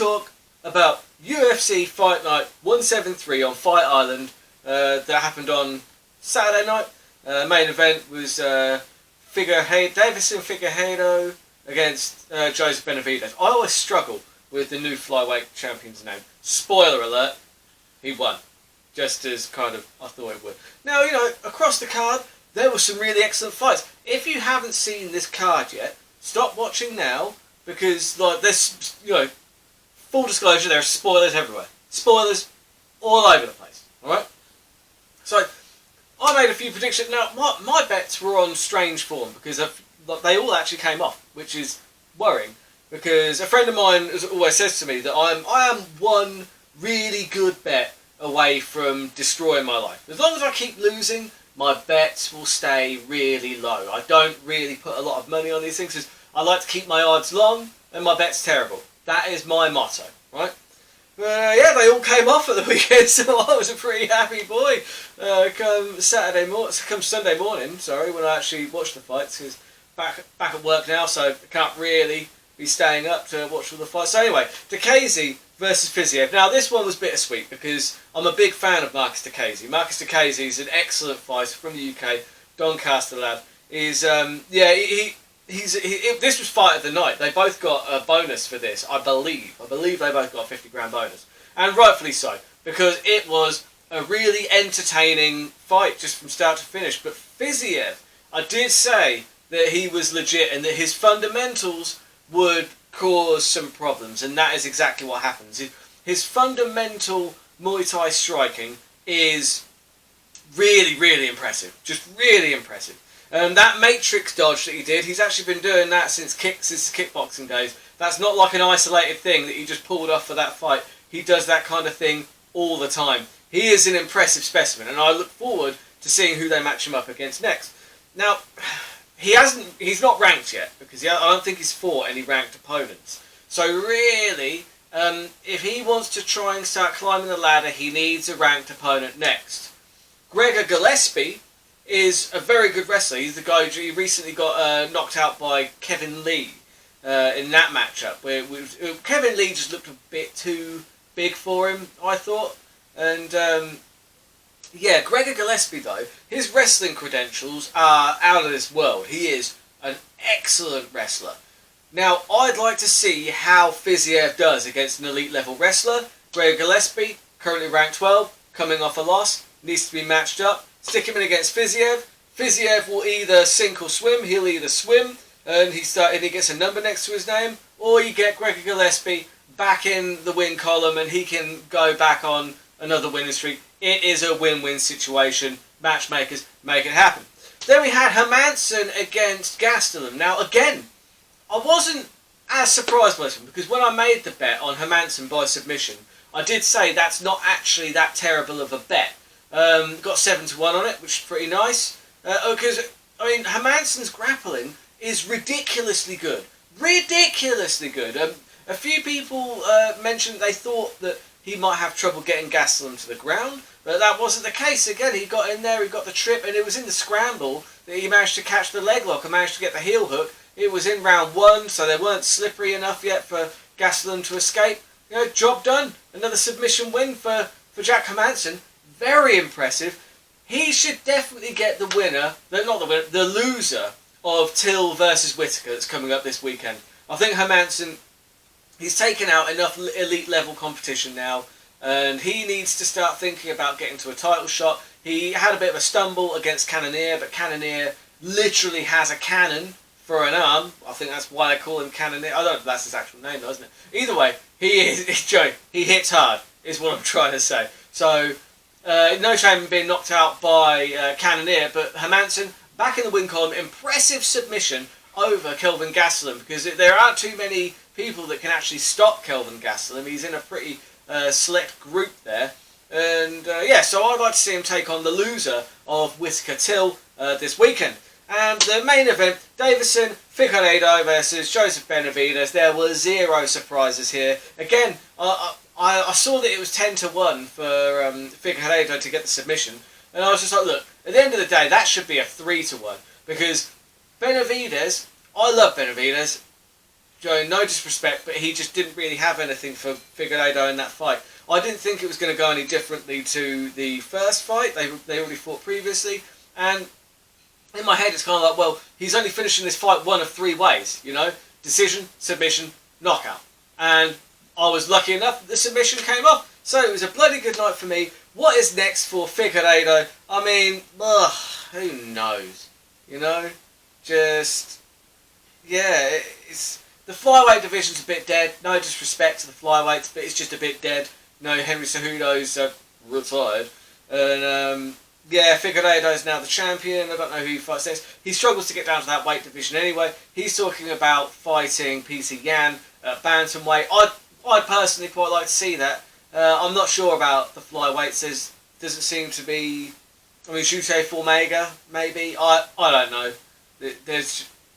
talk about UFC Fight Night 173 on Fight Island that happened on Saturday night. Main event was Davison Figueiredo against Joseph Benavidez. I always struggle with the new flyweight champion's name. Spoiler alert, he won. Just as kind of I thought it would. Now, across the card, there were some really excellent fights. If you haven't seen this card yet, stop watching now, because there's, full disclosure, there are spoilers everywhere. Spoilers all over the place. Alright? So, I made a few predictions. Now, my bets were on strange form, because they all actually came off, which is worrying. Because a friend of mine always says to me that I am one really good bet away from destroying my life. As long as I keep losing, my bets will stay really low. I don't really put a lot of money on these things because I like to keep my odds long and my bet's terrible. That is my motto, right? But yeah, they all came off at the weekend, so I was a pretty happy boy. Come Sunday morning, when I actually watched the fights, because back at work now, so I can't really be staying up to watch all the fights. So anyway, Diakiese versus Fiziev. Now this one was bittersweet because I'm a big fan of Marcus Diakiese. Marcus Diakiese is an excellent fighter from the UK. Doncaster lad is this was fight of the night. They both got a bonus for this, I believe. I believe they both got a 50 grand bonus, and rightfully so, because it was a really entertaining fight just from start to finish. But Fiziev, I did say that he was legit and that his fundamentals would cause some problems, and that is exactly what happens. His fundamental Muay Thai striking is really, really impressive. Just really impressive. That matrix dodge that he did, he's actually been doing that since the kickboxing days. That's not like an isolated thing that he just pulled off for that fight. He does that kind of thing all the time. He is an impressive specimen, and I look forward to seeing who they match him up against next. Now, he's not ranked yet, because I don't think he's fought any ranked opponents. So really, if he wants to try and start climbing the ladder, he needs a ranked opponent next. Gregor Gillespie is a very good wrestler. He's the guy who recently got knocked out by Kevin Lee in that matchup, where Kevin Lee just looked a bit too big for him, I thought. And yeah, Gregor Gillespie though, his wrestling credentials are out of this world. He is an excellent wrestler. Now, I'd like to see how Fiziev does against an elite level wrestler. Gregor Gillespie, currently ranked 12, coming off a loss, needs to be matched up. Stick him in against Fiziev. Fiziev will either sink or swim. He'll either swim and he gets a number next to his name, or you get Gregor Gillespie back in the win column and he can go back on another winning streak. It is a win-win situation. Matchmakers, make it happen. Then we had Hermansson against Gastelum. Now again, I wasn't as surprised by this one, because when I made the bet on Hermansson by submission, I did say that's not actually that terrible of a bet. Got 7-1 on it, which is pretty nice. Because, Hermansson's grappling is ridiculously good. Ridiculously good. A few people mentioned they thought that he might have trouble getting Gastelum to the ground, but that wasn't the case. Again, he got in there, he got the trip, and it was in the scramble that he managed to catch the leg lock and managed to get the heel hook. It was in round 1, so they weren't slippery enough yet for Gastelum to escape. Job done. Another submission win for Jack Hermansson. Very impressive. He should definitely get the winner, the loser of Till versus Whittaker that's coming up this weekend. I think Hermansson, he's taken out enough elite level competition now, and he needs to start thinking about getting to a title shot. He had a bit of a stumble against Cannonier, but Cannonier literally has a cannon for an arm. I think that's why they call him Cannonier. I don't know if that's his actual name though, isn't it? Either way, he hits hard, is what I'm trying to say. So, no shame in being knocked out by Cannonier, but Hermansson back in the win column. Impressive submission over Kelvin Gastelum, because there aren't too many people that can actually stop Kelvin Gastelum. He's in a pretty select group there. And yeah, so I'd like to see him take on the loser of Whittaker Till this weekend. And the main event, Davison Figueiredo versus Joseph Benavidez. There were zero surprises here. Again, I saw that it was 10-1 for Figueiredo to get the submission, and I was just like, look, at the end of the day, that should be a 3-1, because Benavidez, I love Benavidez, no disrespect, but he just didn't really have anything for Figueiredo in that fight. I didn't think it was going to go any differently to the first fight. They already fought previously, and in my head it's kind of like, well, he's only finishing this fight one of three ways, you know? Decision, submission, knockout. And I was lucky enough that the submission came off. So it was a bloody good night for me. What is next for Figueiredo? I mean, who knows? You know? Just, yeah, it's... The flyweight division's a bit dead. No disrespect to the flyweights, but it's just a bit dead. You know, Henry Cejudo's retired. And, yeah, Figueiredo's now the champion. I don't know who he fights next. He struggles to get down to that weight division anyway. He's talking about fighting PC Yan at bantamweight. I'd personally quite like to see that. I'm not sure about the flyweights. Doesn't seem to be... I mean, Jute Formega, maybe? I don't know.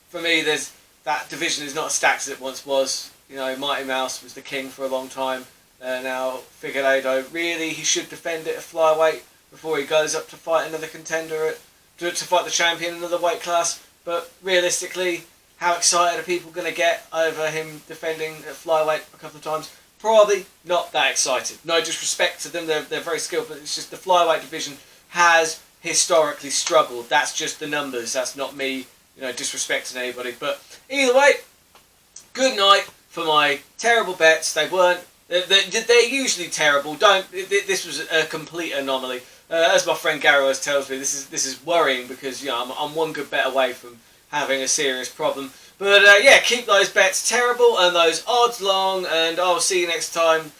For me, that division is not as stacked as it once was. You know, Mighty Mouse was the king for a long time. Now, Figueiredo, really, he should defend it at flyweight before he goes up to fight another contender, to fight the champion in another weight class. But realistically, how excited are people going to get over him defending at flyweight a couple of times? Probably not that excited. No disrespect to them, they're very skilled, but it's just the flyweight division has historically struggled. That's just the numbers. That's not me, you know, disrespecting anybody. But either way, good night for my terrible bets. They weren't. They're usually terrible. This was a complete anomaly. As my friend Gary always tells me, this is worrying because, you know, I'm one good bet away from having a serious problem. But yeah, keep those bets terrible and those odds long, and I'll see you next time